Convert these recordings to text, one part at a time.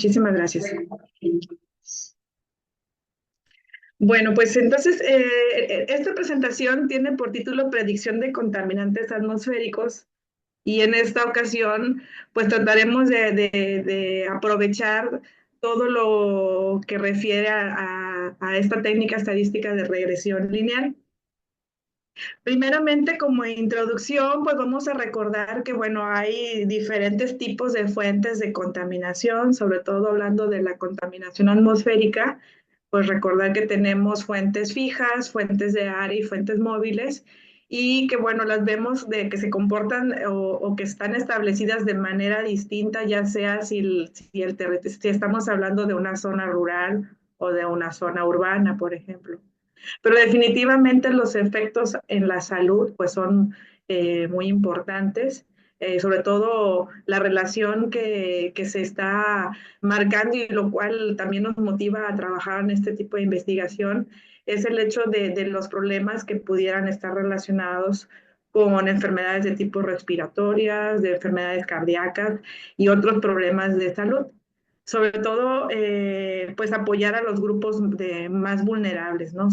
Muchísimas gracias. Bueno, pues entonces esta presentación tiene por título Predicción de contaminantes atmosféricos y en esta ocasión pues trataremos de aprovechar todo lo que refiere a esta técnica estadística de regresión lineal. Primeramente, como introducción, pues vamos a recordar que, bueno, hay diferentes tipos de fuentes de contaminación, sobre todo hablando de la contaminación atmosférica, pues recordar que tenemos fuentes fijas, fuentes de área y fuentes móviles, y que, bueno, las vemos de que se comportan o que están establecidas de manera distinta, ya sea si estamos hablando de una zona rural o de una zona urbana, por ejemplo. Pero definitivamente los efectos en la salud pues son muy importantes, sobre todo la relación que se está marcando y lo cual también nos motiva a trabajar en este tipo de investigación, es el hecho de los problemas que pudieran estar relacionados con enfermedades de tipo respiratorias, de enfermedades cardíacas y otros problemas de salud. Sobre todo, pues apoyar a los grupos más vulnerables, ¿no?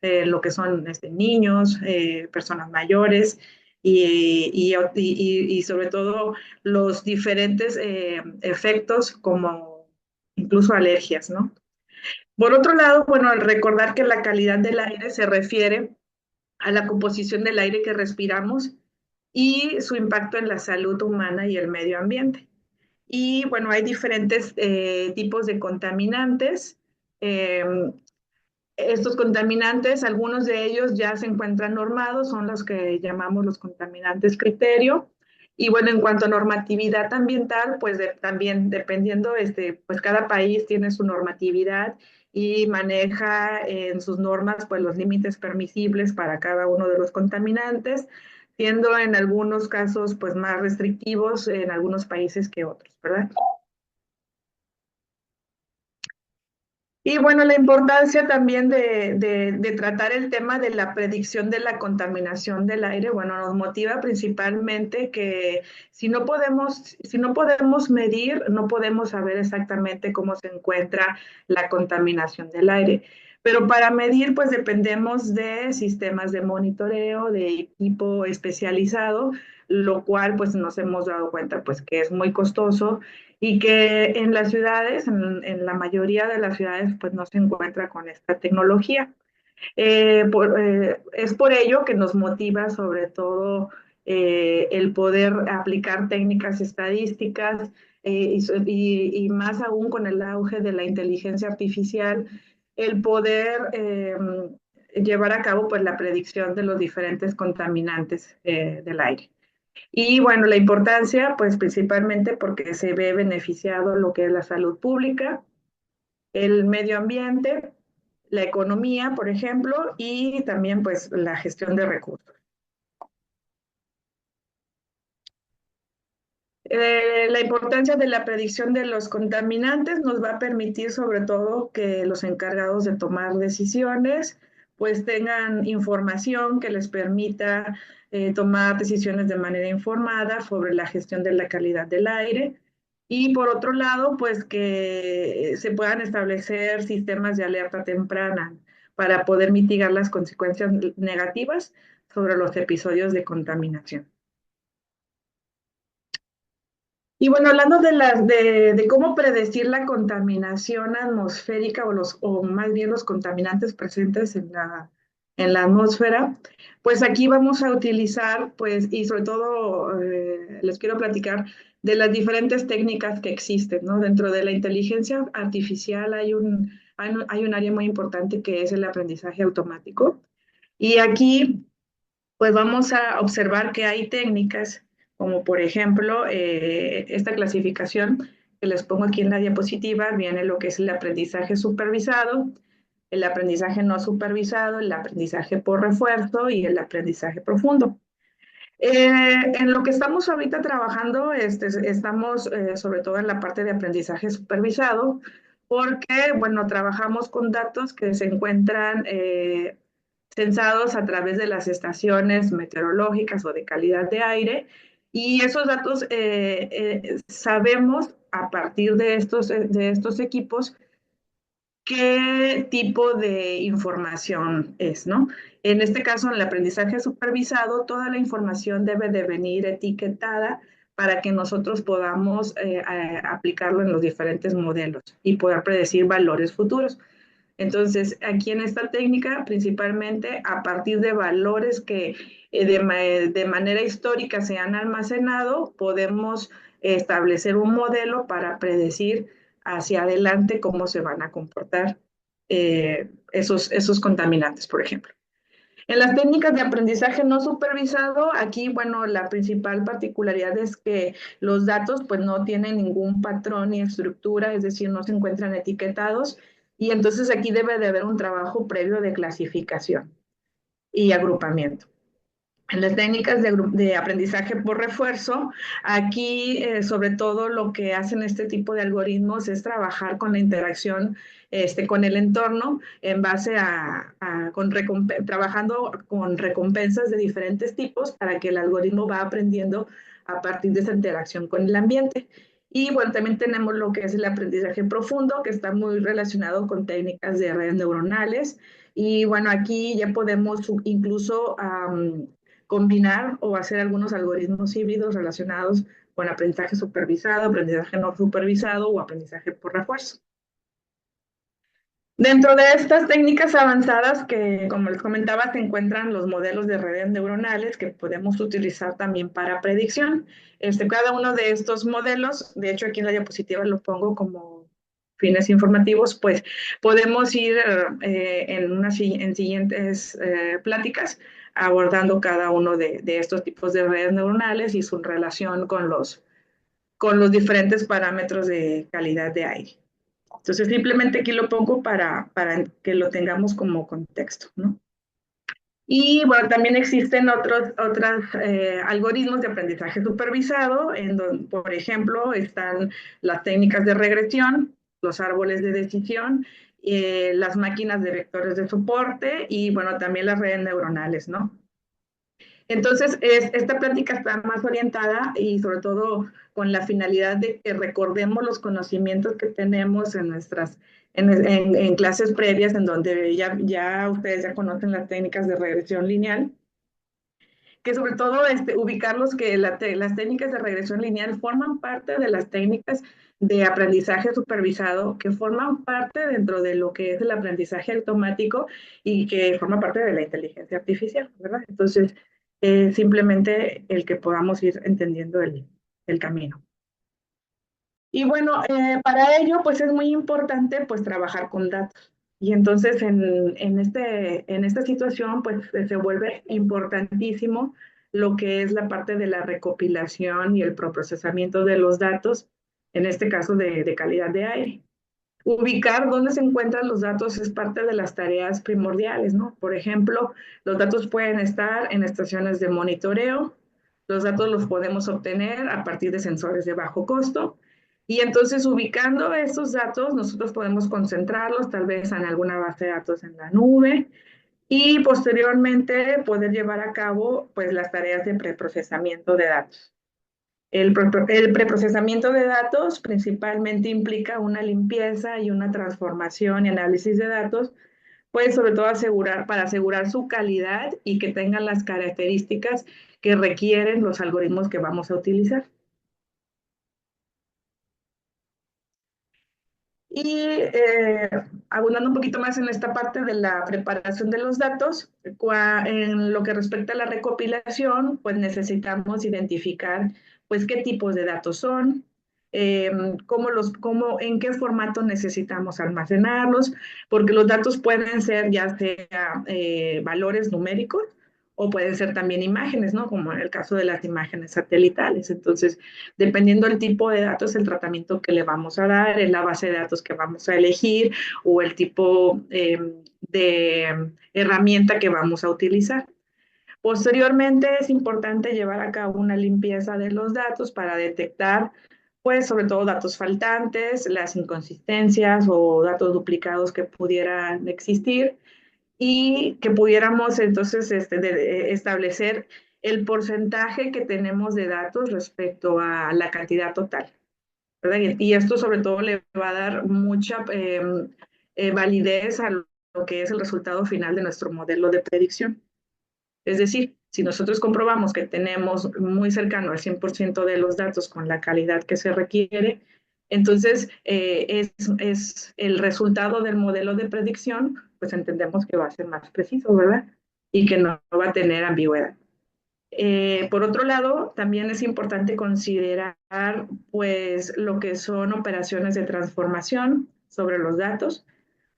Lo que son niños, personas mayores y sobre todo los diferentes efectos como incluso alergias, ¿no? Por otro lado, bueno, al recordar que la calidad del aire se refiere a la composición del aire que respiramos y su impacto en la salud humana y el medio ambiente. Y bueno, hay diferentes tipos de contaminantes. Eh, Estos contaminantes, algunos de ellos ya se encuentran normados, son los que llamamos los contaminantes criterio. Y bueno, en cuanto a normatividad ambiental, pues también dependiendo, pues cada país tiene su normatividad y maneja en sus normas pues los límites permisibles para cada uno de los contaminantes, siendo en algunos casos pues más restrictivos en algunos países que otros, ¿verdad? Y bueno, la importancia también de tratar el tema de la predicción de la contaminación del aire, bueno, nos motiva principalmente que si no podemos medir, no podemos saber exactamente cómo se encuentra la contaminación del aire. Pero para medir, pues dependemos de sistemas de monitoreo, de equipo especializado, lo cual pues nos hemos dado cuenta pues que es muy costoso y que en las ciudades, en la mayoría de las ciudades, pues no se encuentra con esta tecnología. Es por ello que nos motiva sobre todo el poder aplicar técnicas estadísticas y más aún con el auge de la inteligencia artificial, el poder llevar a cabo pues la predicción de los diferentes contaminantes del aire. Y bueno, la importancia, pues principalmente porque se ve beneficiado lo que es la salud pública, el medio ambiente, la economía, por ejemplo, y también pues la gestión de recursos. La importancia de la predicción de los contaminantes nos va a permitir sobre todo que los encargados de tomar decisiones pues tengan información que les permita tomar decisiones de manera informada sobre la gestión de la calidad del aire y por otro lado pues que se puedan establecer sistemas de alerta temprana para poder mitigar las consecuencias negativas sobre los episodios de contaminación. Y bueno, hablando de cómo predecir la contaminación atmosférica o más bien los contaminantes presentes en la atmósfera, pues aquí vamos a utilizar, pues, y sobre todo les quiero platicar de las diferentes técnicas que existen, ¿no? Dentro de la inteligencia artificial hay un área muy importante que es el aprendizaje automático. Y aquí pues vamos a observar que hay técnicas como por ejemplo esta clasificación que les pongo aquí en la diapositiva, viene lo que es el aprendizaje supervisado, el aprendizaje no supervisado, el aprendizaje por refuerzo y el aprendizaje profundo. En lo que estamos ahorita trabajando, estamos sobre todo en la parte de aprendizaje supervisado, porque, bueno, trabajamos con datos que se encuentran censados a través de las estaciones meteorológicas o de calidad de aire, y esos datos sabemos a partir de estos equipos qué tipo de información es, ¿no? En este caso, en el aprendizaje supervisado, toda la información debe de venir etiquetada para que nosotros podamos aplicarlo en los diferentes modelos y poder predecir valores futuros. Entonces, aquí en esta técnica, principalmente a partir de valores que de manera histórica se han almacenado, podemos establecer un modelo para predecir hacia adelante cómo se van a comportar esos contaminantes, por ejemplo. En las técnicas de aprendizaje no supervisado, aquí, bueno, la principal particularidad es que los datos pues no tienen ningún patrón ni estructura, es decir, no se encuentran etiquetados y entonces aquí debe de haber un trabajo previo de clasificación y agrupamiento. En las técnicas de aprendizaje por refuerzo, aquí sobre todo lo que hacen este tipo de algoritmos es trabajar con la interacción con el entorno en base trabajando con recompensas de diferentes tipos para que el algoritmo va aprendiendo a partir de esa interacción con el ambiente. Y bueno, también tenemos lo que es el aprendizaje profundo, que está muy relacionado con técnicas de redes neuronales. Y bueno, aquí ya podemos incluso combinar o hacer algunos algoritmos híbridos relacionados con aprendizaje supervisado, aprendizaje no supervisado o aprendizaje por refuerzo. Dentro de estas técnicas avanzadas que, como les comentaba, se encuentran los modelos de redes neuronales que podemos utilizar también para predicción. Cada uno de estos modelos, de hecho aquí en la diapositiva lo pongo como fines informativos, pues podemos ir en siguientes pláticas abordando cada uno de estos tipos de redes neuronales y su relación con los diferentes parámetros de calidad de aire. Entonces, simplemente aquí lo pongo para que lo tengamos como contexto, ¿no? Y bueno, también existen otros algoritmos de aprendizaje supervisado, en donde, por ejemplo, están las técnicas de regresión, los árboles de decisión, las máquinas de vectores de soporte y, bueno, también las redes neuronales, ¿no? Entonces, esta plática está más orientada y sobre todo con la finalidad de que recordemos los conocimientos que tenemos en clases previas, en donde ya ustedes ya conocen las técnicas de regresión lineal, que sobre todo ubicarlos que las técnicas de regresión lineal forman parte de las técnicas de aprendizaje supervisado, que forman parte dentro de lo que es el aprendizaje automático y que forma parte de la inteligencia artificial, ¿verdad? Entonces, simplemente el que podamos ir entendiendo el camino. Y bueno, para ello, pues es muy importante pues trabajar con datos. Y entonces en esta situación, pues se vuelve importantísimo lo que es la parte de la recopilación y el procesamiento de los datos, en este caso de calidad de aire. Ubicar dónde se encuentran los datos es parte de las tareas primordiales, ¿no? Por ejemplo, los datos pueden estar en estaciones de monitoreo, los datos los podemos obtener a partir de sensores de bajo costo, y entonces ubicando estos datos, nosotros podemos concentrarlos tal vez en alguna base de datos en la nube, y posteriormente poder llevar a cabo pues las tareas de preprocesamiento de datos. El preprocesamiento de datos principalmente implica una limpieza y una transformación y análisis de datos, pues sobre todo para asegurar su calidad y que tengan las características que requieren los algoritmos que vamos a utilizar. Y abundando un poquito más en esta parte de la preparación de los datos, en lo que respecta a la recopilación, pues necesitamos identificar pues qué tipos de datos son, eh, en qué formato necesitamos almacenarlos, porque los datos pueden ser ya sea valores numéricos o pueden ser también imágenes, ¿no? Como en el caso de las imágenes satelitales. Entonces, dependiendo del tipo de datos, el tratamiento que le vamos a dar, en la base de datos que vamos a elegir o el tipo de herramienta que vamos a utilizar. Posteriormente es importante llevar a cabo una limpieza de los datos para detectar, pues sobre todo datos faltantes, las inconsistencias o datos duplicados que pudieran existir y que pudiéramos entonces establecer el porcentaje que tenemos de datos respecto a la cantidad total. ¿verdad? Y esto sobre todo le va a dar mucha validez a lo que es el resultado final de nuestro modelo de predicción. Es decir, si nosotros comprobamos que tenemos muy cercano al 100% de los datos con la calidad que se requiere, entonces es el resultado del modelo de predicción, pues entendemos que va a ser más preciso, ¿verdad? Y que no va a tener ambigüedad. Por otro lado, también es importante considerar pues lo que son operaciones de transformación sobre los datos.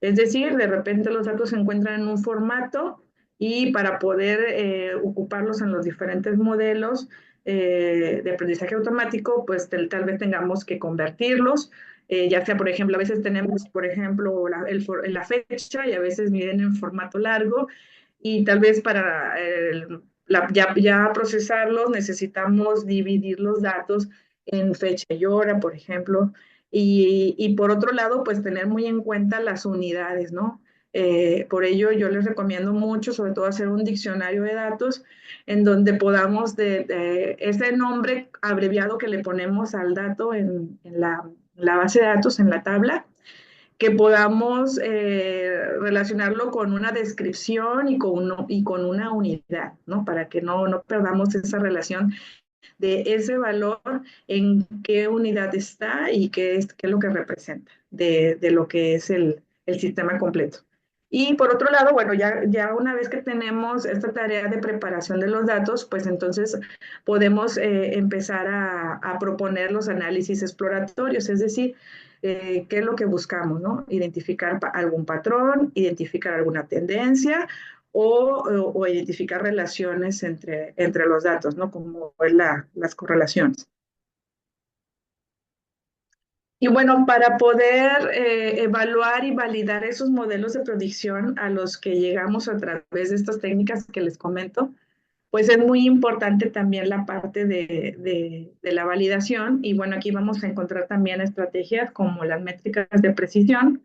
Es decir, de repente los datos se encuentran en un formato y para poder ocuparlos en los diferentes modelos de aprendizaje automático, pues tal vez tengamos que convertirlos, ya sea, por ejemplo, a veces tenemos, por ejemplo, la fecha y a veces vienen en formato largo y tal vez para ya procesarlos necesitamos dividir los datos en fecha y hora, por ejemplo, y por otro lado, pues tener muy en cuenta las unidades, ¿no? Por ello, yo les recomiendo mucho, sobre todo, hacer un diccionario de datos en donde podamos, de ese nombre abreviado que le ponemos al dato en la base de datos, en la tabla, que podamos relacionarlo con una descripción y con una unidad, ¿no? Para que no perdamos esa relación de ese valor, en qué unidad está y qué es lo que representa de lo que es el sistema completo. Y por otro lado, bueno, ya una vez que tenemos esta tarea de preparación de los datos, pues entonces podemos empezar a proponer los análisis exploratorios, es decir, qué es lo que buscamos, ¿no? Identificar algún patrón, identificar alguna tendencia o identificar relaciones entre los datos, ¿no? Como es las correlaciones. Y bueno, para poder evaluar y validar esos modelos de predicción a los que llegamos a través de estas técnicas que les comento, pues es muy importante también la parte de la validación. Y bueno, aquí vamos a encontrar también estrategias como las métricas de precisión,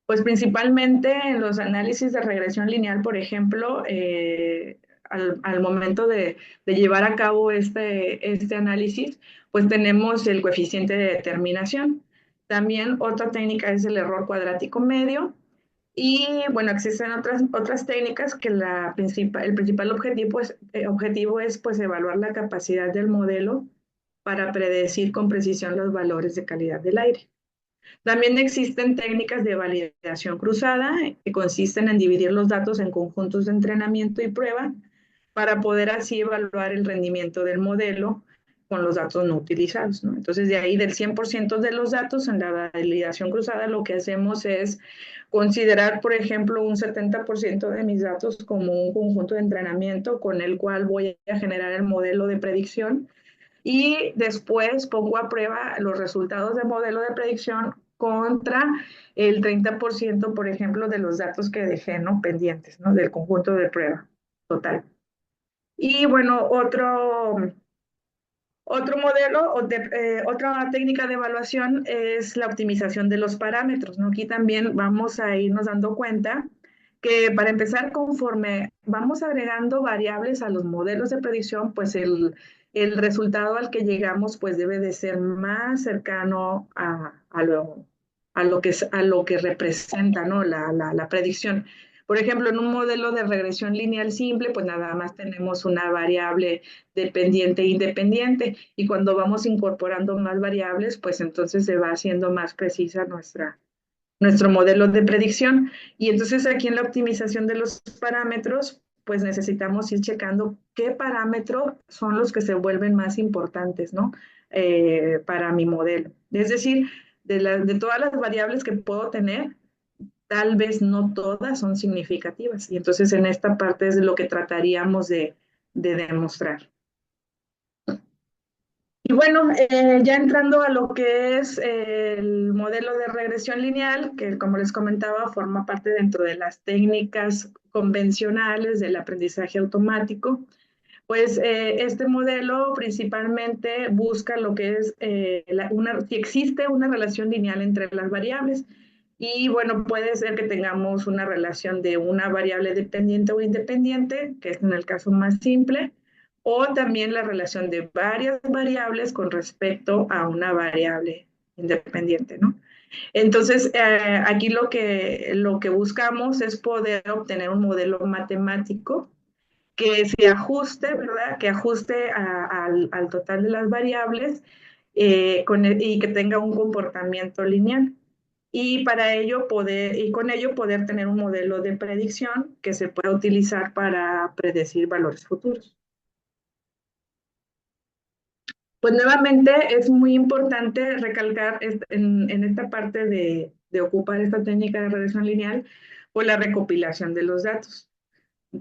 pues principalmente en los análisis de regresión lineal, por ejemplo, al momento de llevar a cabo este análisis, pues tenemos el coeficiente de determinación. También otra técnica es el error cuadrático medio. Y bueno, existen otras técnicas que el principal objetivo es pues evaluar la capacidad del modelo para predecir con precisión los valores de calidad del aire. También existen técnicas de validación cruzada que consisten en dividir los datos en conjuntos de entrenamiento y prueba para poder así evaluar el rendimiento del modelo con los datos no utilizados, ¿no? Entonces, de ahí del 100% de los datos en la validación cruzada, lo que hacemos es considerar, por ejemplo, un 70% de mis datos como un conjunto de entrenamiento con el cual voy a generar el modelo de predicción y después pongo a prueba los resultados del modelo de predicción contra el 30%, por ejemplo, de los datos que dejé, ¿no? Pendientes, ¿no? Del conjunto de prueba total. Y bueno, otro modelo, otra técnica de evaluación es la optimización de los parámetros, ¿no? Aquí también vamos a irnos dando cuenta que para empezar, conforme vamos agregando variables a los modelos de predicción, pues el resultado al que llegamos pues debe de ser más cercano a lo que representa, ¿no? La predicción. Por ejemplo, en un modelo de regresión lineal simple, pues nada más tenemos una variable dependiente e independiente, y cuando vamos incorporando más variables, pues entonces se va haciendo más precisa nuestro modelo de predicción. Y entonces aquí en la optimización de los parámetros, pues necesitamos ir checando qué parámetros son los que se vuelven más importantes, ¿no? Para mi modelo. Es decir, de todas las variables que puedo tener, tal vez no todas son significativas. Y entonces en esta parte es lo que trataríamos de demostrar. Y bueno, ya entrando a lo que es el modelo de regresión lineal, que como les comentaba, forma parte dentro de las técnicas convencionales del aprendizaje automático, pues este modelo principalmente busca lo que es si existe una relación lineal entre las variables. Y bueno, puede ser que tengamos una relación de una variable dependiente o independiente, que es en el caso más simple, o también la relación de varias variables con respecto a una variable independiente, ¿no? Entonces, aquí lo que buscamos es poder obtener un modelo matemático que se ajuste, ¿verdad? Que ajuste al total de las variables y que tenga un comportamiento lineal. Y para ello y con ello poder tener un modelo de predicción que se pueda utilizar para predecir valores futuros. Pues nuevamente es muy importante recalcar en esta parte de ocupar esta técnica de regresión lineal, pues la recopilación de los datos,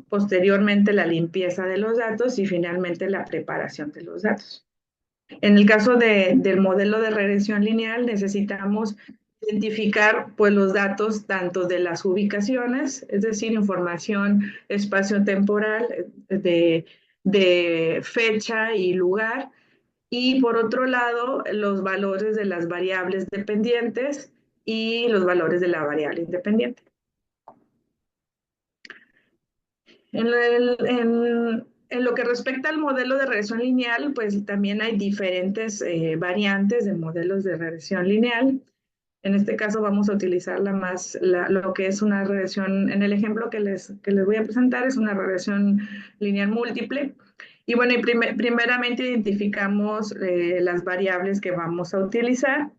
posteriormente la limpieza de los datos y finalmente la preparación de los datos. En el caso del modelo de regresión lineal necesitamos identificar pues los datos tanto de las ubicaciones, es decir, información espacio-temporal de fecha y lugar, y por otro lado, los valores de las variables dependientes y los valores de la variable independiente. En lo que respecta al modelo de regresión lineal, pues también hay diferentes variantes de modelos de regresión lineal. En este caso vamos a utilizar lo que es una regresión, en el ejemplo que les voy a presentar, es una regresión lineal múltiple. Y bueno, primeramente identificamos las variables que vamos a utilizar.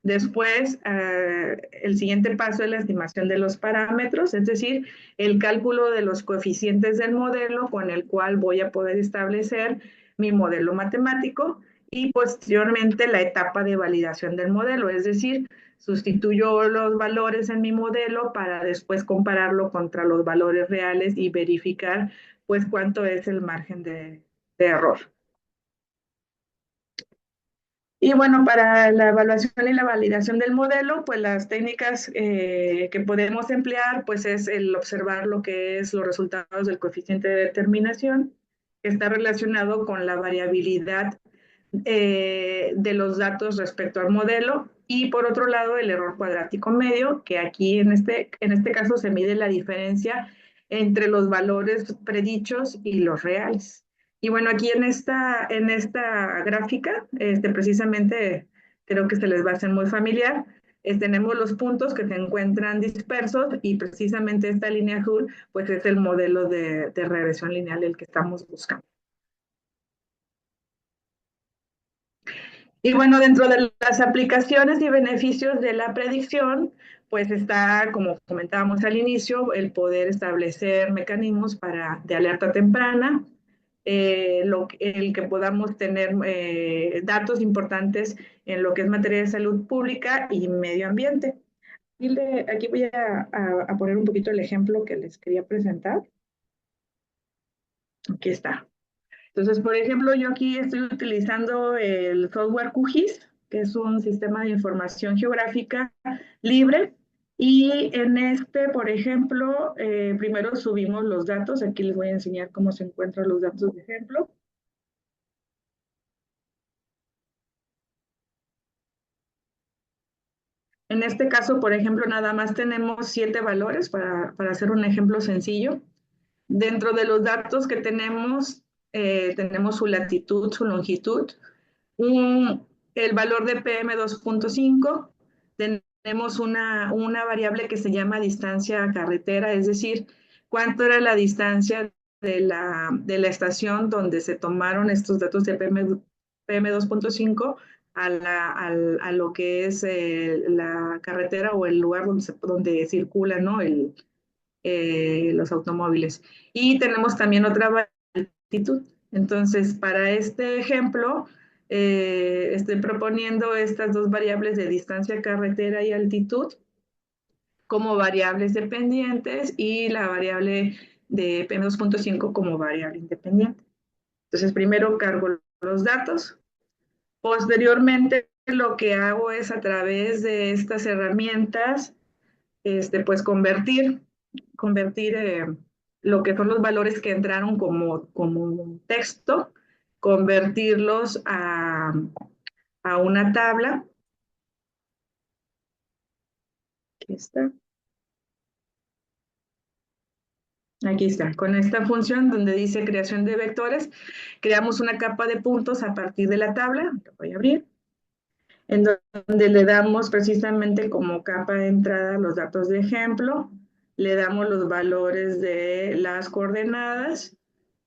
Después, el siguiente paso es la estimación de los parámetros, es decir, el cálculo de los coeficientes del modelo con el cual voy a poder establecer mi modelo matemático y posteriormente la etapa de validación del modelo, es decir, sustituyo los valores en mi modelo para después compararlo contra los valores reales y verificar pues cuánto es el margen de error. Y bueno, para la evaluación y la validación del modelo, pues las técnicas que podemos emplear, pues es el observar lo que es los resultados del coeficiente de determinación, que está relacionado con la variabilidad de los datos respecto al modelo, y por otro lado el error cuadrático medio, que aquí en este caso se mide la diferencia entre los valores predichos y los reales. Y bueno, aquí en esta gráfica, precisamente creo que se les va a hacer muy familiar. Tenemos los puntos que se encuentran dispersos y precisamente esta línea azul, pues es el modelo de regresión lineal el que estamos buscando. Y bueno, dentro de las aplicaciones y beneficios de la predicción, pues está, como comentábamos al inicio, el poder establecer mecanismos de alerta temprana, el que podamos tener datos importantes en lo que es materia de salud pública y medio ambiente. Aquí voy a poner un poquito el ejemplo que les quería presentar. Aquí está. Entonces, por ejemplo, yo aquí estoy utilizando el software QGIS, que es un sistema de información geográfica libre. Y en por ejemplo, primero subimos los datos. Aquí les voy a enseñar cómo se encuentran los datos de ejemplo. En este caso, por ejemplo, nada más tenemos 7 valores para hacer un ejemplo sencillo. Dentro de los datos que tenemos su latitud, su longitud, el valor de PM2.5, tenemos una variable que se llama distancia carretera, es decir, cuánto era la distancia de la estación donde se tomaron estos datos de PM2.5 a lo que es la carretera o el lugar donde circulan, ¿no? Los automóviles. Y tenemos también otra altitud. Entonces, para este ejemplo, estoy proponiendo estas dos variables de distancia carretera y altitud como variables dependientes y la variable de PM2.5 como variable independiente. Entonces, primero cargo los datos. Posteriormente, lo que hago es a través de estas herramientas, pues convertir lo que son los valores que entraron como texto, convertirlos a una tabla. Aquí está. Aquí está, con esta función donde dice creación de vectores, creamos una capa de puntos a partir de la tabla, lo voy a abrir, en donde le damos precisamente como capa de entrada los datos de ejemplo, le damos los valores de las coordenadas.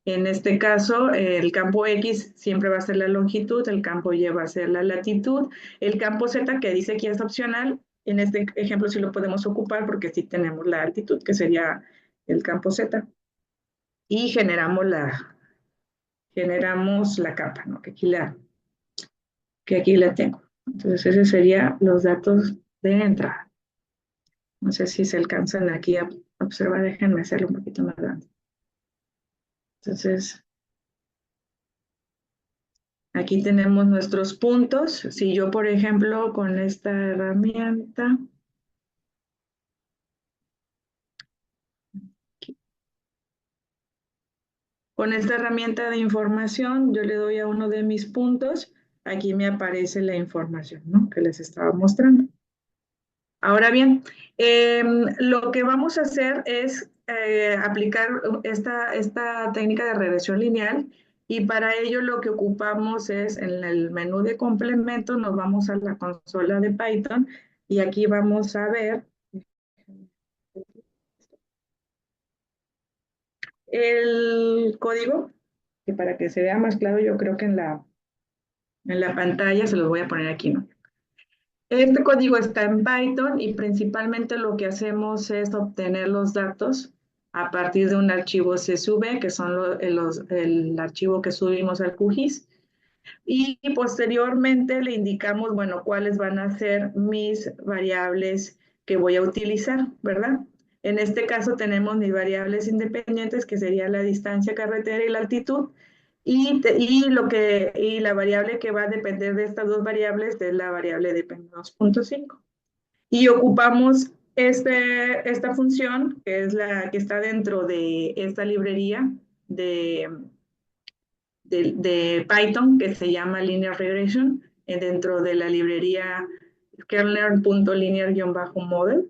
En este caso, el campo X siempre va a ser la longitud, el campo Y va a ser la latitud, el campo Z que dice que es opcional, en este ejemplo sí lo podemos ocupar porque sí tenemos la altitud, que sería el campo Z, y generamos la capa, ¿no? Que aquí la tengo. Entonces, esos serían los datos de entrada. No sé si se alcanzan aquí a observar, déjenme hacerlo un poquito más grande. Entonces, aquí tenemos nuestros puntos. Si yo, por ejemplo, con esta herramienta, de información, yo le doy a uno de mis puntos, aquí me aparece la información, ¿no? Que les estaba mostrando. Ahora bien, lo que vamos a hacer es aplicar esta técnica de regresión lineal y para ello lo que ocupamos es en el menú de complemento, nos vamos a la consola de Python y aquí vamos a ver el código, que para que se vea más claro, yo creo que en la pantalla se los voy a poner aquí, ¿no? Este código está en Python y principalmente lo que hacemos es obtener los datos a partir de un archivo CSV, que son el archivo que subimos al QGIS, y posteriormente le indicamos, bueno, cuáles van a ser mis variables que voy a utilizar, ¿verdad? En este caso tenemos mis variables independientes, que sería la distancia carretera y la altitud, y la variable que va a depender de estas dos variables es la variable de P2.5. Y ocupamos esta función, que es la que está dentro de esta librería de, de Python, que se llama Linear Regression, dentro de la librería kernel.linear-model,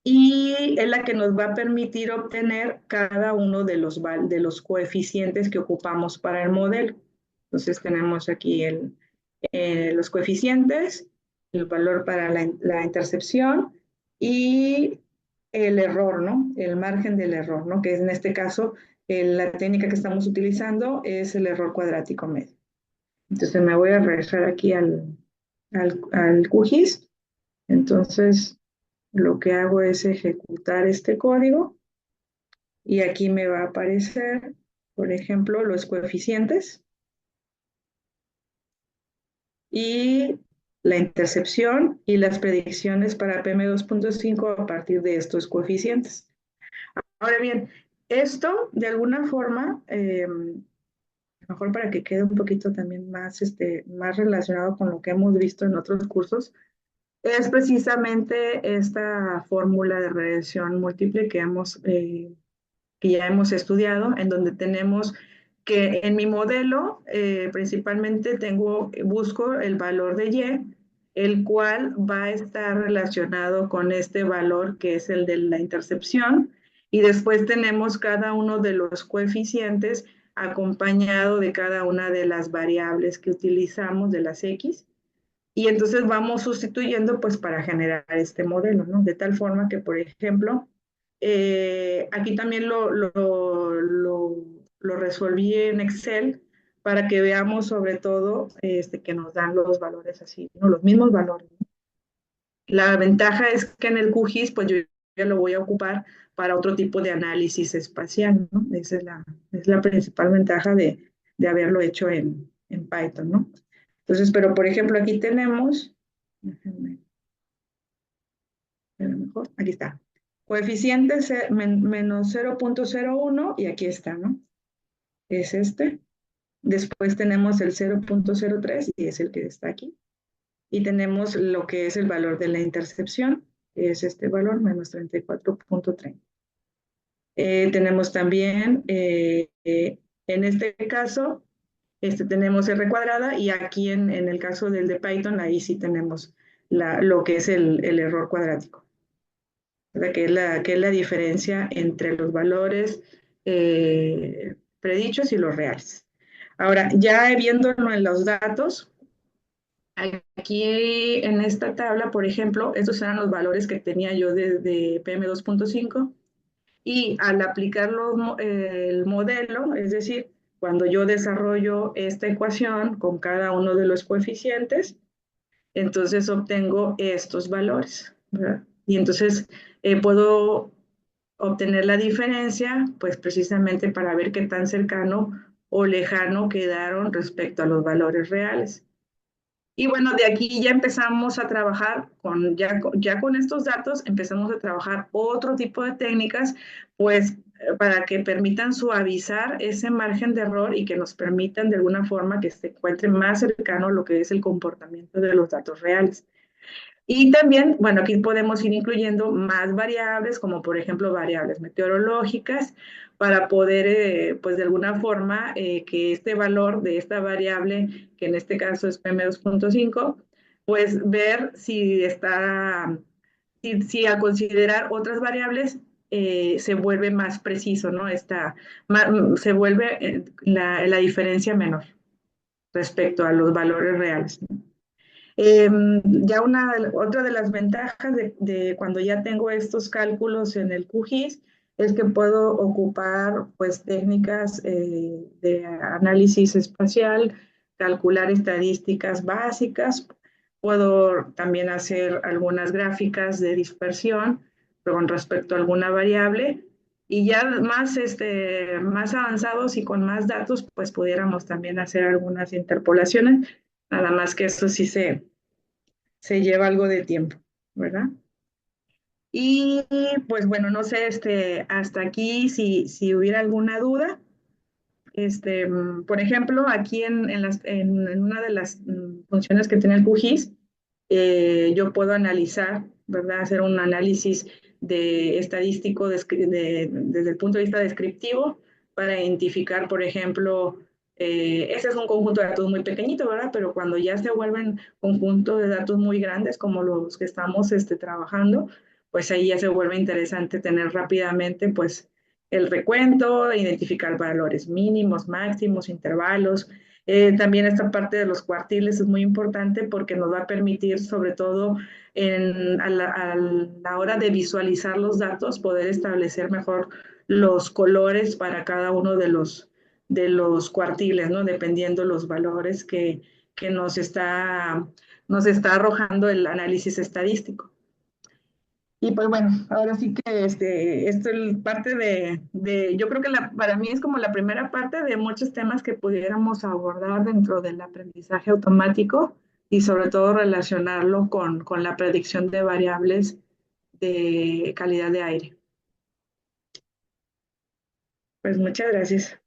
y es la que nos va a permitir obtener cada uno de los coeficientes que ocupamos para el modelo. Entonces tenemos aquí los coeficientes, el valor para la intercepción y el error, ¿no? El margen del error, ¿no? Que es en este caso, la técnica que estamos utilizando es el error cuadrático medio. Entonces me voy a regresar aquí al QGIS. Entonces lo que hago es ejecutar este código y aquí me va a aparecer, por ejemplo, los coeficientes y la intercepción y las predicciones para PM2.5 a partir de estos coeficientes. Ahora bien, esto de alguna forma, mejor para que quede un poquito también más relacionado con lo que hemos visto en otros cursos, es precisamente esta fórmula de regresión múltiple que ya hemos estudiado, en donde tenemos que en mi modelo principalmente busco el valor de Y, el cual va a estar relacionado con este valor que es el de la intercepción, y después tenemos cada uno de los coeficientes acompañado de cada una de las variables que utilizamos, de las X, y entonces vamos sustituyendo pues para generar este modelo, ¿no? De tal forma que, por ejemplo, aquí también lo resolví en Excel para que veamos sobre todo que nos dan los valores así, ¿no? Los mismos valores, ¿no? La ventaja es que en el QGIS pues yo ya lo voy a ocupar para otro tipo de análisis espacial, ¿no? Esa es la principal ventaja de haberlo hecho en Python, ¿no? Entonces, pero por ejemplo aquí tenemos, déjenme ver mejor, aquí está, coeficiente menos 0.01 y aquí está, ¿no? Es este. Después tenemos el 0.03 y es el que está aquí. Y tenemos lo que es el valor de la intercepción, que es este valor, menos 34.30. Tenemos también, en este caso, tenemos R cuadrada y aquí en el caso del de Python, ahí sí tenemos lo que es el error cuadrático, ¿verdad? Que es la diferencia entre los valores predichos y los reales. Ahora, ya viéndolo en los datos, Aquí en esta tabla, por ejemplo, estos eran los valores que tenía yo de PM2.5 y al aplicar el modelo, es decir, cuando yo desarrollo esta ecuación con cada uno de los coeficientes, entonces obtengo estos valores, ¿verdad? Y entonces puedo obtener la diferencia, pues precisamente para ver qué tan cercano o lejano quedaron respecto a los valores reales. Y bueno, de aquí ya empezamos a trabajar ya con estos datos, empezamos a trabajar otro tipo de técnicas, pues para que permitan suavizar ese margen de error y que nos permitan de alguna forma que se encuentre más cercano a lo que es el comportamiento de los datos reales. Y también, bueno, aquí podemos ir incluyendo más variables, como por ejemplo variables meteorológicas, para poder, pues de alguna forma, que este valor de esta variable, que en este caso es PM2.5, pues ver si está, si al considerar otras variables, se vuelve más preciso, ¿no? Se vuelve la diferencia menor respecto a los valores reales, ¿no? Ya otra de las ventajas de cuando ya tengo estos cálculos en el QGIS es que puedo ocupar pues técnicas de análisis espacial, calcular estadísticas básicas, puedo también hacer algunas gráficas de dispersión con respecto a alguna variable y ya más, más avanzados y con más datos pues pudiéramos también hacer algunas interpolaciones. Nada más que eso sí se lleva algo de tiempo, ¿verdad? Y pues bueno, no sé, hasta aquí si hubiera alguna duda. Por ejemplo, aquí en una de las funciones que tiene el QGIS, yo puedo analizar, ¿verdad? Hacer un análisis de estadístico desde el punto de vista descriptivo para identificar, por ejemplo, ese es un conjunto de datos muy pequeñito, ¿verdad? Pero cuando ya se vuelven conjuntos de datos muy grandes, como los que estamos trabajando, pues ahí ya se vuelve interesante tener rápidamente, pues, el recuento, identificar valores mínimos, máximos, intervalos. También esta parte de los cuartiles es muy importante porque nos va a permitir, sobre todo a la hora de visualizar los datos, poder establecer mejor los colores para cada uno de los cuartiles, ¿no? Dependiendo los valores que nos está arrojando el análisis estadístico. Y pues bueno, ahora sí que esto es parte yo creo que para mí es como la primera parte de muchos temas que pudiéramos abordar dentro del aprendizaje automático y sobre todo relacionarlo con la predicción de variables de calidad de aire. Pues muchas gracias.